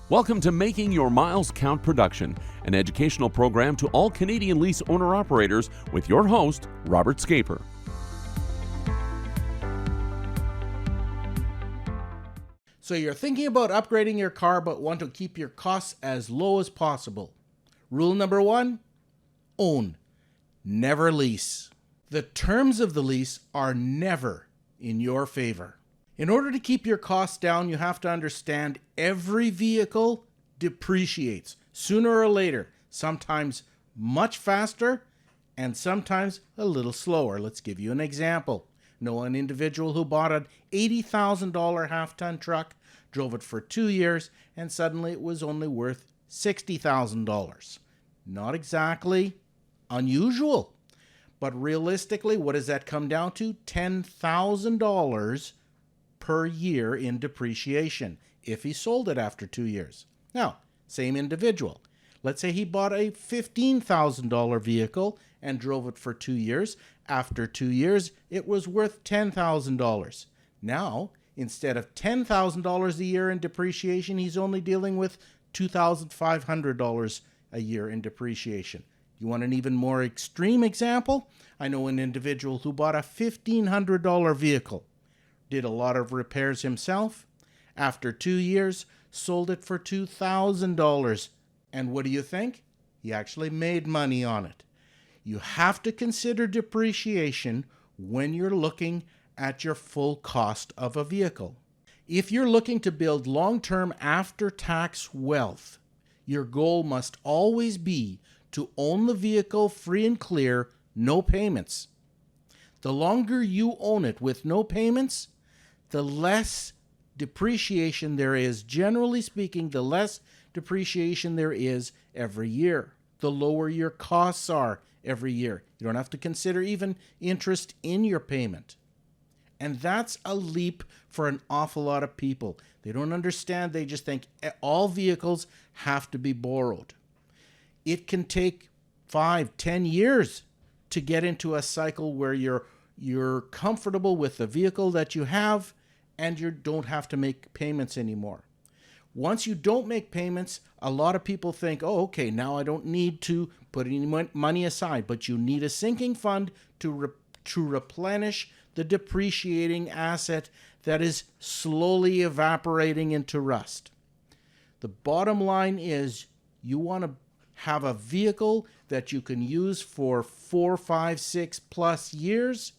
Welcome to Making Your Miles Count Production, an educational program to all Canadian lease owner-operators with your host, Robert Scaper. So you're thinking about upgrading your car but want to keep your costs as low as possible. Rule number 1, own, never lease. The terms of the lease are never in your favor. In order to keep your costs down, you have to understand every vehicle depreciates sooner or later, sometimes much faster and sometimes a little slower. Let's give you an example. Know an individual who bought an $80,000 half-ton truck, drove it for 2 years, and suddenly it was only worth $60,000. Not exactly unusual, but realistically, what does that come down to? $10,000 per year in depreciation if he sold it after 2 years. Now, same individual. Let's say he bought a $15,000 vehicle and drove it for 2 years. After 2 years, it was worth $10,000. Now, instead of $10,000 a year in depreciation, he's only dealing with $2,500 a year in depreciation. You want an even more extreme example? I know an individual who bought a $1,500 vehicle, did a lot of repairs himself. After 2 years, sold it for $2,000. And what do you think? He actually made money on it. You have to consider depreciation when you're looking at your full cost of a vehicle. If you're looking to build long-term after-tax wealth, your goal must always be to own the vehicle free and clear, no payments. The longer you own it with no payments, the less depreciation there is. Generally speaking, the less depreciation there is every year. The lower your costs are every year. You don't have to consider even interest in your payment. And that's a leap for an awful lot of people. They don't understand. They just think all vehicles have to be borrowed. It can take 5-10 years to get into a cycle where you're comfortable with the vehicle that you have and you don't have to make payments anymore. Once you don't make payments, a lot of people think, oh, okay, now I don't need to put any money aside, but you need a sinking fund to replenish the depreciating asset that is slowly evaporating into rust. The bottom line is you want to have a vehicle that you can use for 4, 5, 6 plus years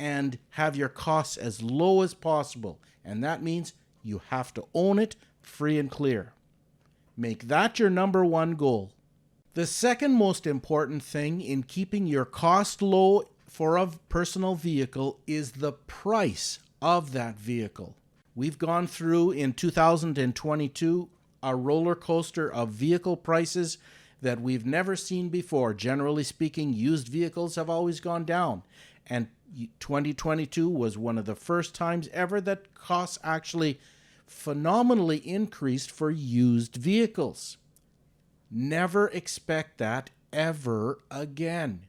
and have your costs as low as possible. And that means you have to own it free and clear. Make that your number one goal. The second most important thing in keeping your cost low for a personal vehicle is the price of that vehicle. We've gone through in 2022 a roller coaster of vehicle prices that we've never seen before. Generally speaking, used vehicles have always gone down, and 2022 was one of the first times ever that costs actually phenomenally increased for used vehicles. Never expect that ever again.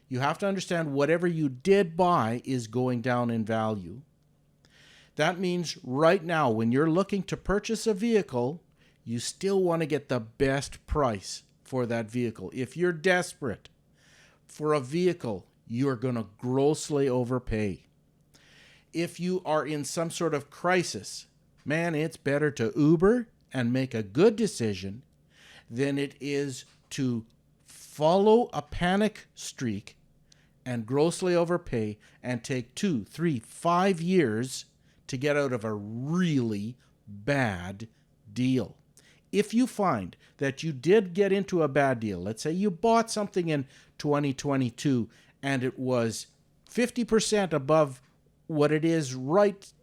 You have to understand whatever you did buy is going down in value. That means right now, when you're looking to purchase a vehicle, you still want to get the best price for that vehicle. If you're desperate for a vehicle, you're going to grossly overpay. If you are in some sort of crisis, man, it's better to Uber and make a good decision than it is to follow a panic streak and grossly overpay and take 2, 3, 5 years to get out of a really bad deal. If you find that you did get into a bad deal, let's say you bought something in 2022 and it was 50% above what it is right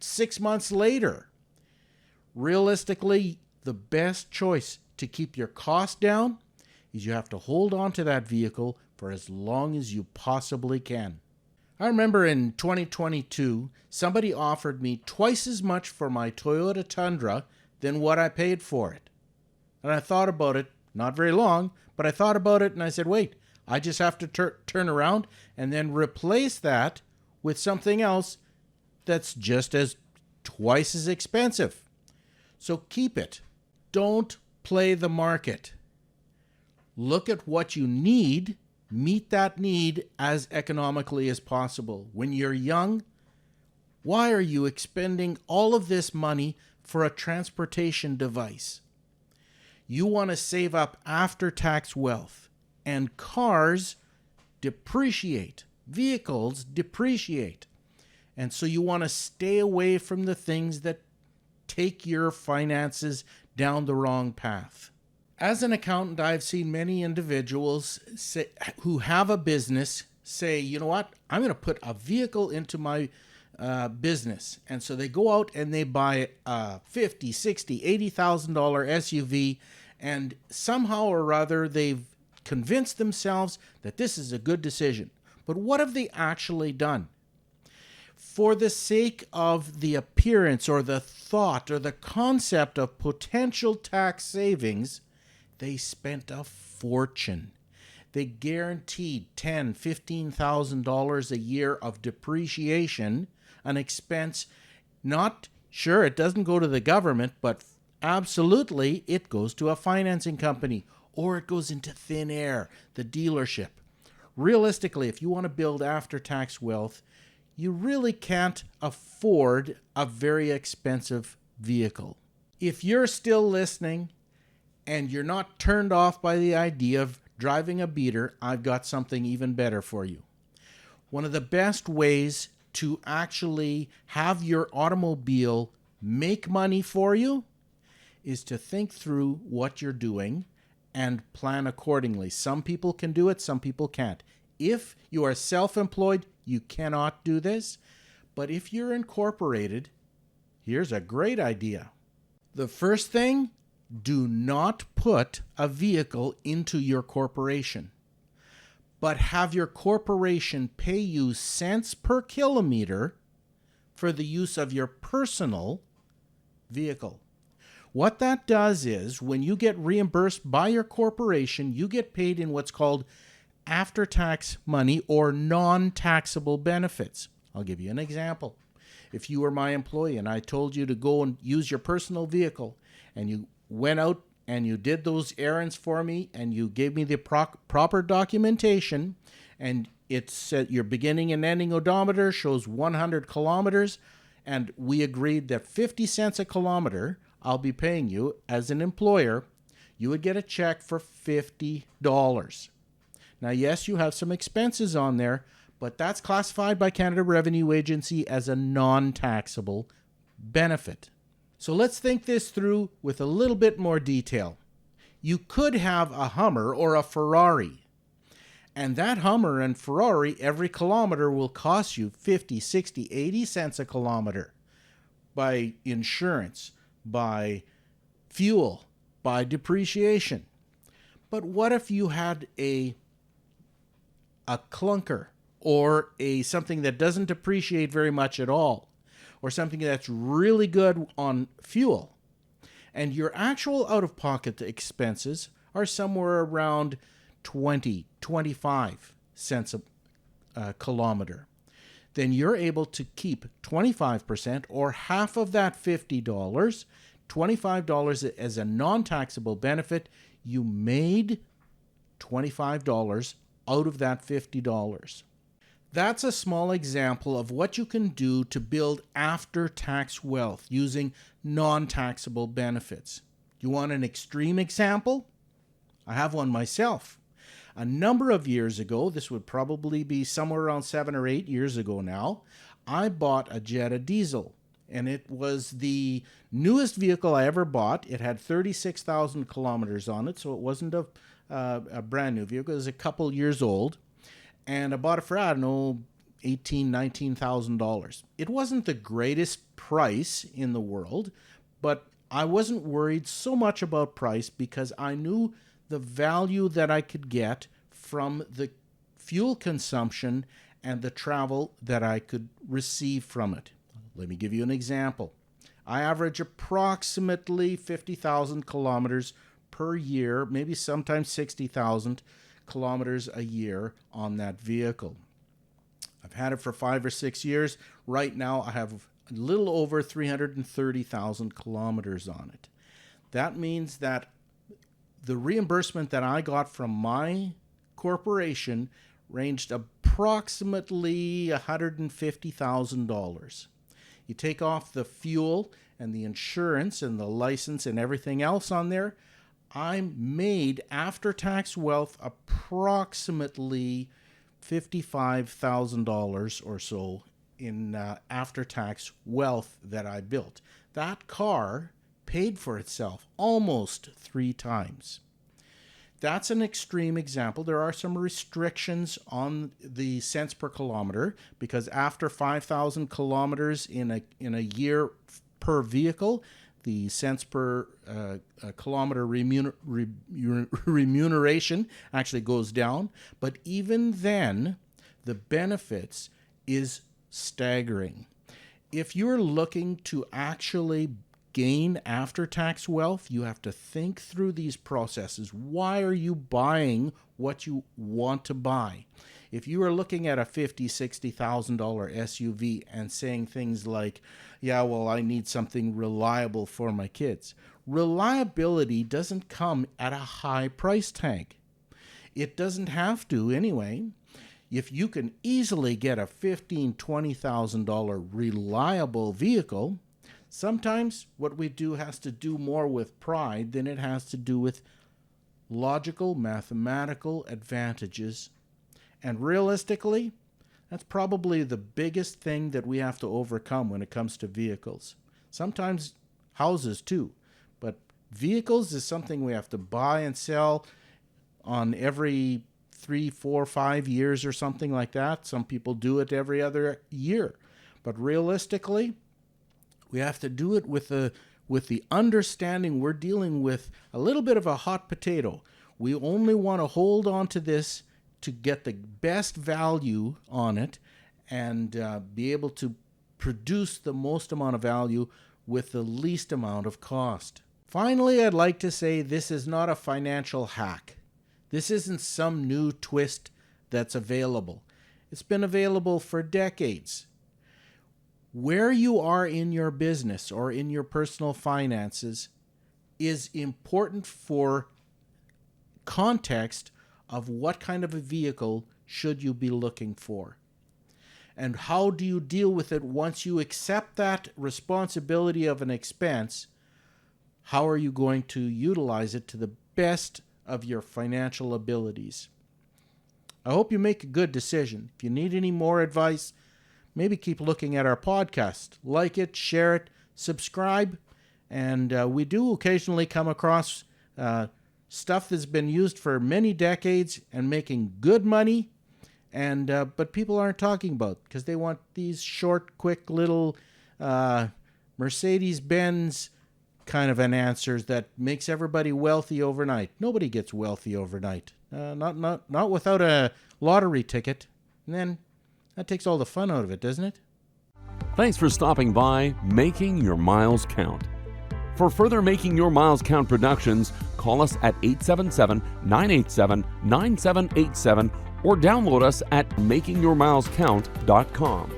6 months later, realistically, the best choice to keep your cost down is you have to hold on to that vehicle for as long as you possibly can. I remember in 2022, somebody offered me twice as much for my Toyota Tundra than what I paid for it. And I thought about it, not very long, but I thought about it and I said, wait, I just have to turn around and then replace that with something else that's just as twice as expensive. So keep it. Don't play the market. Look at what you need, meet that need as economically as possible. When you're young, why are you expending all of this money for a transportation device? You want to save up after-tax wealth, and cars depreciate. Vehicles depreciate. And so you want to stay away from the things that take your finances down the wrong path. As an accountant, I've seen many individuals who have a business say, you know what, I'm going to put a vehicle into my business. And so they go out and they buy a $50,000, $60,000, $80,000 SUV, and somehow or other they've convinced themselves that this is a good decision. But what have they actually done? For the sake of the appearance or the thought or the concept of potential tax savings, they spent a fortune. They guaranteed $10,000, $15,000 a year of depreciation, an expense not sure it doesn't go to the government, but absolutely it goes to a financing company or it goes into thin air, the dealership. Realistically, if you want to build after-tax wealth, you really can't afford a very expensive vehicle. If you're still listening and you're not turned off by the idea of driving a beater, I've got something even better for you. One of the best ways to actually have your automobile make money for you is to think through what you're doing and plan accordingly. Some people can do it, some people can't. If you are self-employed, you cannot do this. But if you're incorporated, here's a great idea. The first thing, do not put a vehicle into your corporation, but have your corporation pay you cents per kilometer for the use of your personal vehicle. What that does is, when you get reimbursed by your corporation, you get paid in what's called after-tax money or non-taxable benefits. I'll give you an example. If you were my employee and I told you to go and use your personal vehicle, and you went out and you did those errands for me and you gave me the proper documentation, and it said your beginning and ending odometer shows 100 kilometers, and we agreed that 50 cents a kilometer I'll be paying you as an employer, you would get a check for $50. Now, yes, you have some expenses on there, but that's classified by Canada Revenue Agency as a non-taxable benefit. So let's think this through with a little bit more detail. You could have a Hummer or a Ferrari, and that Hummer and Ferrari every kilometer will cost you 50, 60, 80 cents a kilometer by insurance, by fuel, by depreciation. But what if you had a clunker or something that doesn't depreciate very much at all, or something that's really good on fuel, and your actual out-of-pocket expenses are somewhere around 20, 25 cents a kilometer, then you're able to keep 25% or half of that $50, $25 as a non-taxable benefit. You made $25 out of that $50. That's a small example of what you can do to build after-tax wealth using non-taxable benefits. You want an extreme example? I have one myself. A number of years ago, this would probably be somewhere around 7 or 8 years ago now, I bought a Jetta diesel, and it was the newest vehicle I ever bought. It had 36,000 kilometers on it, so it wasn't a brand new vehicle. It was a couple years old. And I bought it for, I don't know, $18,000, $19,000. It wasn't the greatest price in the world, but I wasn't worried so much about price because I knew the value that I could get from the fuel consumption and the travel that I could receive from it. Let me give you an example. I average approximately 50,000 kilometers per year, maybe sometimes 60,000 kilometers a year on that vehicle. I've had it for 5 or 6 years. Right now I have a little over 330,000 kilometers on it. That means that the reimbursement that I got from my corporation ranged approximately $150,000. You take off the fuel and the insurance and the license and everything else on there, I made after-tax wealth approximately $55,000 or so in after-tax wealth that I built. That car paid for itself almost 3 times. That's an extreme example. There are some restrictions on the cents per kilometer, because after 5,000 kilometers in a year per vehicle, the cents per kilometer remuneration actually goes down. But even then, the benefits is staggering. If you're looking to actually gain after-tax wealth, you have to think through these processes. Why are you buying what you want to buy? If you are looking at a $50,000, $60,000 SUV and saying things like, yeah, well, I need something reliable for my kids. Reliability doesn't come at a high price tag. It doesn't have to anyway. If you can easily get a $15,000, $20,000 reliable vehicle, sometimes what we do has to do more with pride than it has to do with logical, mathematical advantages. And realistically, that's probably the biggest thing that we have to overcome when it comes to vehicles. Sometimes houses too, but vehicles is something we have to buy and sell on every 3, 4, 5 years or something like that. Some people do it every other year. But realistically, we have to do it with the understanding we're dealing with a little bit of a hot potato. We only want to hold on to this to get the best value on it and be able to produce the most amount of value with the least amount of cost. Finally, I'd like to say this is not a financial hack. This isn't some new twist that's available. It's been available for decades. Where you are in your business or in your personal finances is important for context of what kind of a vehicle should you be looking for. And how do you deal with it once you accept that responsibility of an expense? How are you going to utilize it to the best of your financial abilities? I hope you make a good decision. If you need any more advice, maybe keep looking at our podcast. Like it, share it, subscribe. And we do occasionally come across stuff that's been used for many decades and making good money, and but people aren't talking about, because they want these short, quick little Mercedes-Benz kind of an answers that makes everybody wealthy overnight. Nobody gets wealthy overnight. Not without a lottery ticket. And then that takes all the fun out of it, doesn't it? Thanks for stopping by Making Your Miles Count. For further Making Your Miles Count productions, call us at 877-987-9787 or download us at makingyourmilescount.com.